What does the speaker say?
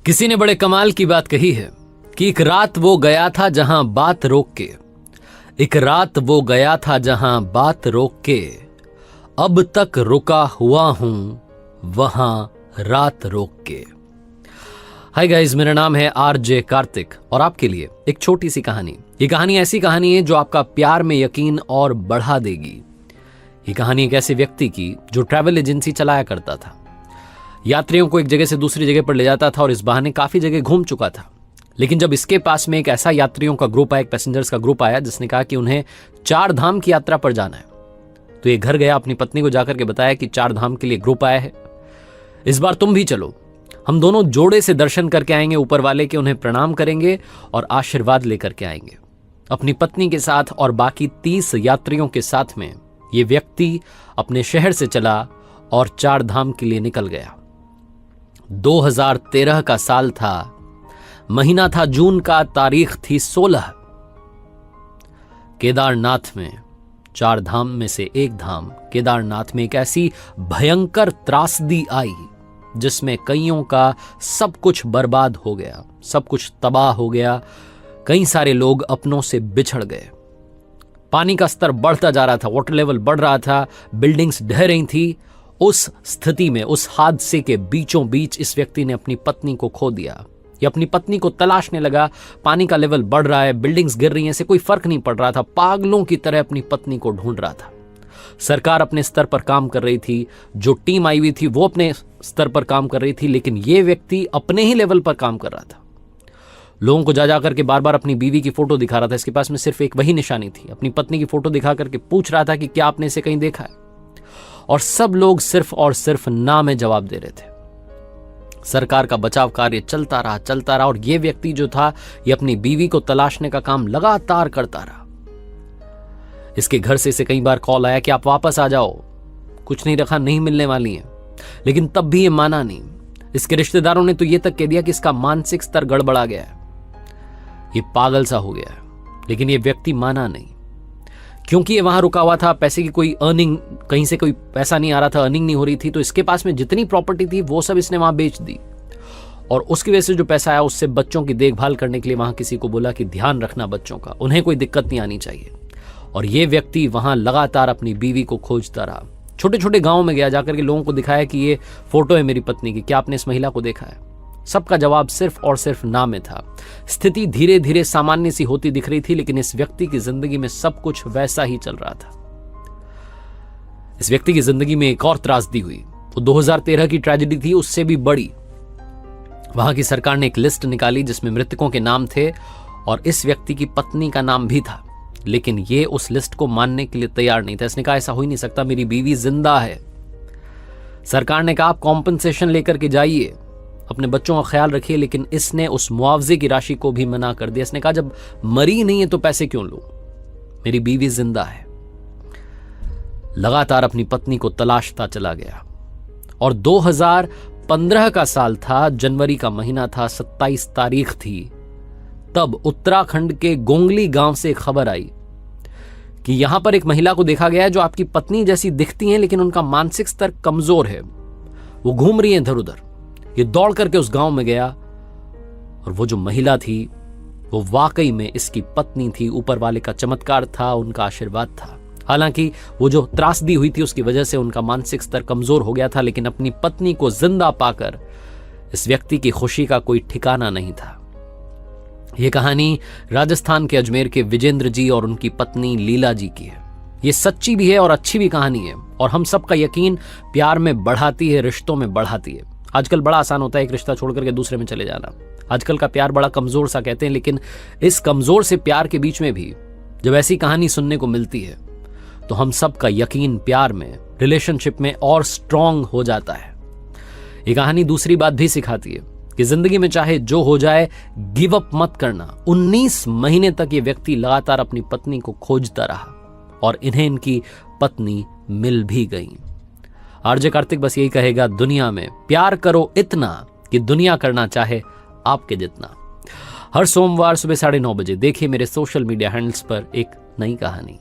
किसी ने बड़े कमाल की बात कही है कि एक रात वो गया था जहां बात रोक के, एक रात वो गया था जहां बात रोक के, अब तक रुका हुआ हूं वहां रात रोक के। हाय गाइस, मेरा नाम है आरजे कार्तिक और आपके लिए एक छोटी सी कहानी। ये कहानी ऐसी कहानी है जो आपका प्यार में यकीन और बढ़ा देगी। ये कहानी एक ऐसे व्यक्ति की जो ट्रैवल एजेंसी चलाया करता था, यात्रियों को एक जगह से दूसरी जगह पर ले जाता था और इस बहाने काफी जगह घूम चुका था। लेकिन जब इसके पास में एक ऐसा यात्रियों का ग्रुप आया, एक पैसेंजर्स का ग्रुप आया जिसने कहा कि उन्हें 4 धाम की यात्रा पर जाना है, तो ये घर गया, अपनी पत्नी को जाकर के बताया कि 4 धाम के लिए ग्रुप आया है, इस बार तुम भी चलो, हम दोनों जोड़े से दर्शन करके आएंगे ऊपर वाले के, उन्हें प्रणाम करेंगे और आशीर्वाद लेकर के आएंगे। अपनी पत्नी के साथ और बाकी 30 यात्रियों के साथ में ये व्यक्ति अपने शहर से चला और 4 धाम के लिए निकल गया। 2013 का साल था, महीना था जून का, तारीख थी 16। केदारनाथ में 4 धाम में से एक धाम केदारनाथ में एक ऐसी भयंकर त्रासदी आई जिसमें कईयों का सब कुछ बर्बाद हो गया, सब कुछ तबाह हो गया। कई सारे लोग अपनों से बिछड़ गए। पानी का स्तर बढ़ता जा रहा था, वाटर लेवल बढ़ रहा था, बिल्डिंग्स ढह रही थी। उस स्थिति में, उस हादसे के बीचों बीच इस व्यक्ति ने अपनी पत्नी को खो दिया। ये अपनी पत्नी को तलाशने लगा। पानी का लेवल बढ़ रहा है, बिल्डिंग्स गिर रही हैं, इसे कोई फर्क नहीं पड़ रहा था। पागलों की तरह अपनी पत्नी को ढूंढ रहा था। सरकार अपने स्तर पर काम कर रही थी, जो टीम आई हुई थी वो अपने स्तर पर काम कर रही थी, लेकिन ये व्यक्ति अपने ही लेवल पर काम कर रहा था। लोगों को जा करके बार बार अपनी बीवी की फोटो दिखा रहा था। इसके पास में सिर्फ एक वही निशानी थी, अपनी पत्नी की फोटो दिखा करके पूछ रहा था कि क्या आपने इसे कहीं देखा है, और सब लोग सिर्फ और सिर्फ ना में जवाब दे रहे थे। सरकार का बचाव कार्य चलता रहा और ये व्यक्ति जो था ये अपनी बीवी को तलाशने का काम लगातार करता रहा। इसके घर से इसे कई बार कॉल आया कि आप वापस आ जाओ, कुछ नहीं रखा, नहीं मिलने वाली है, लेकिन तब भी ये माना नहीं। इसके रिश्तेदारों ने तो ये तक कह दिया कि इसका मानसिक स्तर गड़बड़ा गया है, ये पागल सा हो गया है, लेकिन ये व्यक्ति माना नहीं। क्योंकि ये वहां रुका हुआ था, पैसे की कोई अर्निंग, कहीं से कोई पैसा नहीं आ रहा था, अर्निंग नहीं हो रही थी, तो इसके पास में जितनी प्रॉपर्टी थी वो सब इसने वहां बेच दी और उसकी वजह से जो पैसा आया उससे बच्चों की देखभाल करने के लिए वहां किसी को बोला कि ध्यान रखना बच्चों का, उन्हें कोई दिक्कत नहीं आनी चाहिए। और ये व्यक्ति वहां लगातार अपनी बीवी को खोजता रहा। छोटे छोटे गांव में गया, जाकर के लोगों को दिखाया कि ये फोटो है मेरी पत्नी की, क्या आपने इस महिला को देखा है? सबका जवाब सिर्फ और सिर्फ ना में था। स्थिति धीरे धीरे सामान्य सी होती दिख रही थी, लेकिन इस व्यक्ति की जिंदगी में सब कुछ वैसा ही चल रहा था। इस व्यक्ति की जिंदगी में एक और त्रासदी हुई। वो 2013 की ट्रेजेडी थी, उससे भी बड़ी। वहां की सरकार ने एक लिस्ट निकाली जिसमें मृतकों के नाम थे और इस व्यक्ति की पत्नी का नाम भी था, लेकिन ये उस लिस्ट को मानने के लिए तैयार नहीं था। इसने कहा ऐसा हो ही नहीं सकता, मेरी बीवी जिंदा है। सरकार ने कहा आप कॉम्पनसेशन लेकर के जाइए, अपने बच्चों का ख्याल रखिए, लेकिन इसने उस मुआवजे की राशि को भी मना कर दिया। इसने कहा जब मरी नहीं है तो पैसे क्यों लूं, मेरी बीवी जिंदा है। लगातार अपनी पत्नी को तलाशता चला गया और 2015 का साल था, जनवरी का महीना था, 27 तारीख थी। तब उत्तराखंड के गोंगली गांव से खबर आई कि यहां पर एक महिला को देखा गया है जो आपकी पत्नी जैसी दिखती हैं, लेकिन उनका मानसिक स्तर कमजोर है, वो घूम रही है इधर उधर। ये दौड़ करके उस गांव में गया और वो जो महिला थी वो वाकई में इसकी पत्नी थी। ऊपर वाले का चमत्कार था, उनका आशीर्वाद था। हालांकि वो जो त्रासदी हुई थी उसकी वजह से उनका मानसिक स्तर कमजोर हो गया था, लेकिन अपनी पत्नी को जिंदा पाकर इस व्यक्ति की खुशी का कोई ठिकाना नहीं था। यह कहानी राजस्थान के अजमेर के विजेंद्र जी और उनकी पत्नी लीला जी की है। ये सच्ची भी है और अच्छी भी कहानी है और हम सबका यकीन प्यार में बढ़ाती है, रिश्तों में बढ़ाती है। आजकल बड़ा आसान होता है एक रिश्ता छोड़ करके दूसरे में चले जाना। आजकल का प्यार बड़ा कमजोर सा कहते हैं, लेकिन इस कमजोर से प्यार के बीच में भी जब ऐसी कहानी सुनने को मिलती है तो हम सबका यकीन प्यार में, रिलेशनशिप में और स्ट्रांग हो जाता है। ये कहानी दूसरी बात भी सिखाती है कि जिंदगी में चाहे जो हो जाए, गिव अप मत करना। 19 महीने तक ये व्यक्ति लगातार अपनी पत्नी को खोजता रहा और इन्हें इनकी पत्नी मिल भी गई। आरजे कार्तिक बस यही कहेगा, दुनिया में प्यार करो इतना कि दुनिया करना चाहे आपके जितना। हर सोमवार सुबह 9:30 बजे देखिए मेरे सोशल मीडिया हैंडल्स पर एक नई कहानी।